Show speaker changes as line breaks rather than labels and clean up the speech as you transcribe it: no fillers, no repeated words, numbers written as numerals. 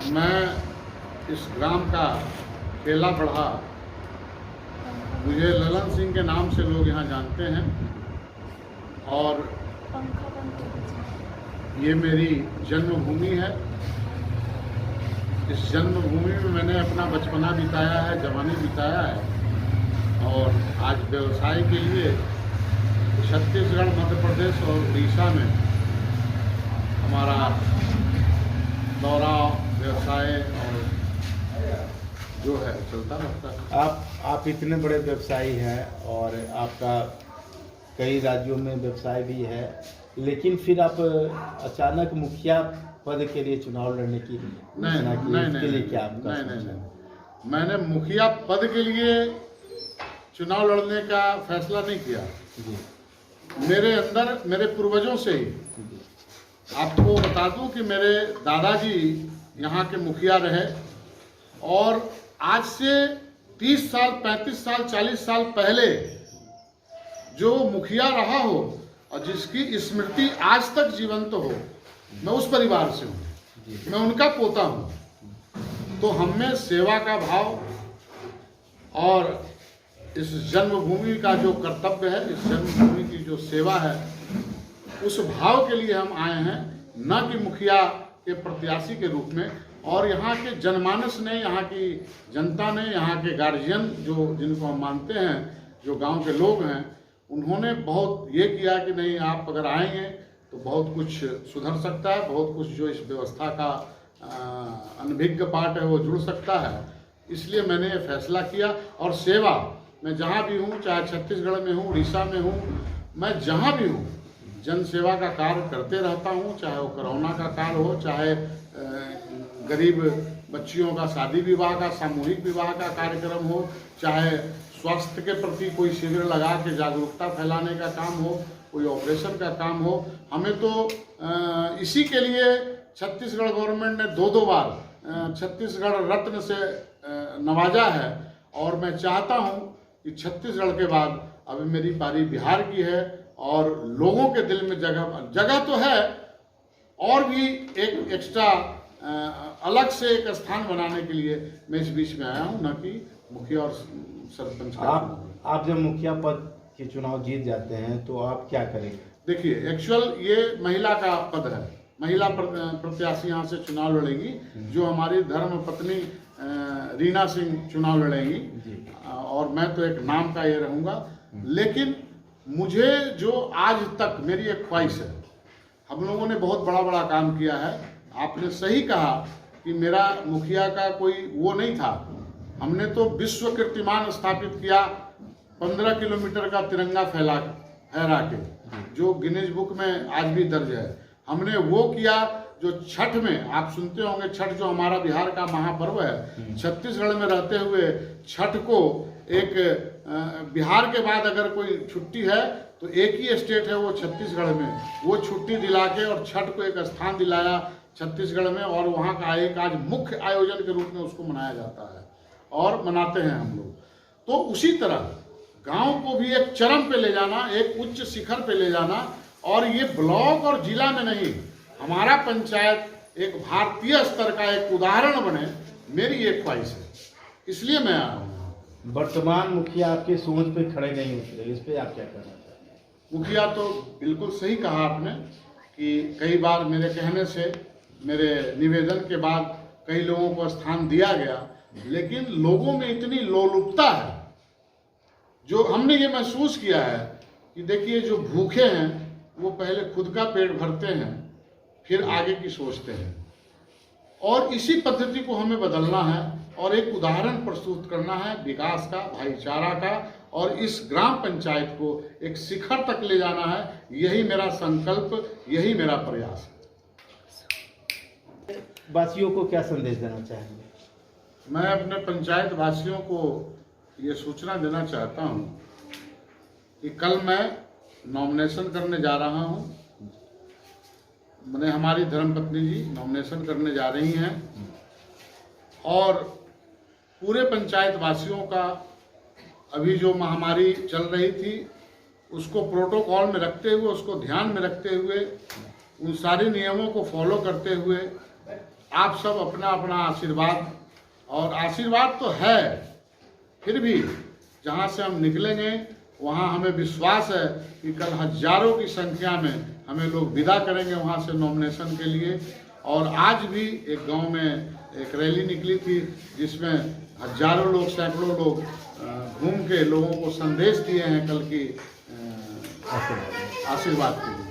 मैं इस ग्राम का केला बढ़ा, मुझे ललन सिंह के नाम से लोग यहाँ जानते हैं और ये मेरी जन्मभूमि है। इस जन्मभूमि में मैंने अपना बचपना बिताया है, जवानी बिताया है और आज व्यवसाय के लिए छत्तीसगढ़, मध्य प्रदेश और उड़ीसा में हमारा दौरा, व्यवसाय और जो है चलता रहता है।
आप इतने बड़े व्यवसायी हैं और आपका कई राज्यों में व्यवसाय भी है, लेकिन फिर आप अचानक मुखिया पद के लिए चुनाव लड़ने की घोषणा की। इसके लिए क्या आपका
नहीं, मैंने मुखिया पद के लिए चुनाव लड़ने का फैसला नहीं किया
जी।
मेरे अंदर, मेरे पूर्वजों से ही आपको बता दूं कि मेरे दादाजी यहाँ के मुखिया रहे और आज से 30 साल, 35 साल, 40 साल पहले जो मुखिया रहा हो और जिसकी स्मृति आज तक जीवंत हो, मैं उस परिवार से हूँ, मैं उनका पोता हूँ। तो हम में सेवा का भाव और इस जन्मभूमि का जो कर्तव्य है, इस जन्मभूमि की जो सेवा है, उस भाव के लिए हम आए हैं, न कि मुखिया के प्रत्याशी के रूप में। और यहाँ के जनमानस ने, यहाँ की जनता ने, यहाँ के गार्जियन जो जिनको हम मानते हैं, जो गांव के लोग हैं, उन्होंने बहुत ये किया कि नहीं, आप अगर आएंगे तो बहुत कुछ सुधर सकता है, बहुत कुछ जो इस व्यवस्था का अनभिज्ञ पार्ट है वो जुड़ सकता है। इसलिए मैंने ये फैसला किया। और सेवा, मैं जहाँ भी हूँ, चाहे छत्तीसगढ़ में हूँ, उड़ीसा में हूँ, मैं जहाँ भी हूँ जन सेवा का कार्य करते रहता हूँ। चाहे वो कोरोना का कार्य हो, चाहे गरीब बच्चियों का शादी विवाह का, सामूहिक विवाह का कार्यक्रम हो, चाहे स्वास्थ्य के प्रति कोई शिविर लगा के जागरूकता फैलाने का काम हो, कोई ऑपरेशन का काम हो। हमें तो इसी के लिए छत्तीसगढ़ गवर्नमेंट ने दो बार छत्तीसगढ़ रत्न से नवाजा है और मैं चाहता हूं कि छत्तीसगढ़ के बाद अभी मेरी पारी बिहार की है और लोगों के दिल में जगह तो है और भी एक एक्स्ट्रा अलग से एक स्थान बनाने के लिए मैं इस बीच में आया हूं, न कि मुखिया और सरपंच का।
आप जब मुखिया पद के चुनाव जीत जाते हैं तो आप क्या करेंगे?
देखिए, एक्चुअल ये महिला का पद है, महिला प्रत्याशी यहाँ से चुनाव लड़ेगी, जो हमारी धर्म पत्नी रीना सिंह चुनाव लड़ेंगी और मैं तो एक नाम का ये रहूँगा। लेकिन मुझे जो आज तक मेरी एक ख्वाहिश है, हम लोगों ने बहुत बड़ा बड़ा काम किया है। आपने सही कहा कि मेरा मुखिया का कोई वो नहीं था, हमने तो विश्व कीर्तिमान स्थापित किया, 15 किलोमीटर का तिरंगा फहरा के, जो गिनीज बुक में आज भी दर्ज है। हमने वो किया जो छठ में आप सुनते होंगे, छठ जो हमारा बिहार का महापर्व है, छत्तीसगढ़ में रहते हुए छठ को एक बिहार के बाद अगर कोई छुट्टी है तो एक ही स्टेट है वो छत्तीसगढ़ में, वो छुट्टी दिला के और छठ को एक स्थान दिलाया छत्तीसगढ़ में और वहाँ का एक आज मुख्य आयोजन के रूप में उसको मनाया जाता है और मनाते हैं हम लोग। तो उसी तरह गांव को भी एक चरम पे ले जाना, एक उच्च शिखर पे ले जाना, और ये ब्लॉक और जिला में नहीं, हमारा पंचायत एक भारतीय स्तर का एक उदाहरण बने, मेरी एक ख्वाहिश है, इसलिए मैं आया हूँ।
वर्तमान मुखिया आपके सोच पे खड़े नहीं उतरे, इस पे आप क्या कहना चाहते हैं?
मुखिया तो बिल्कुल सही कहा आपने कि कई बार मेरे कहने से, मेरे निवेदन के बाद कई लोगों को स्थान दिया गया, लेकिन लोगों में इतनी लोलुपता है, जो हमने ये महसूस किया है कि देखिए, जो भूखे हैं वो पहले खुद का पेट भरते हैं, फिर आगे की सोचते हैं, और इसी पद्धति को हमें बदलना है और एक उदाहरण प्रस्तुत करना है विकास का, भाईचारा का, और इस ग्राम पंचायत को एक शिखर तक ले जाना है। यही मेरा संकल्प, यही मेरा प्रयास है।
वासियों को क्या संदेश देना चाहेंगे?
मैं अपने पंचायत वासियों को ये सूचना देना चाहता हूँ कि कल मैं नॉमिनेशन करने जा रहा हूँ। मैंने, हमारी धर्मपत्नी जी नॉमिनेशन करने जा रही हैं और पूरे पंचायत वासियों का अभी जो महामारी चल रही थी उसको प्रोटोकॉल में रखते हुए, उसको ध्यान में रखते हुए, उन सारे नियमों को फॉलो करते हुए आप सब अपना अपना आशीर्वाद, और आशीर्वाद तो है, फिर भी जहाँ से हम निकलेंगे वहाँ हमें विश्वास है कि कल हजारों की संख्या में हमें लोग विदा करेंगे वहाँ से नॉमिनेशन के लिए। और आज भी एक गांव में एक रैली निकली थी जिसमें हजारों लोग, सैकड़ों लोग घूम के लोगों को संदेश दिए हैं कल की आशीर्वाद के लिए।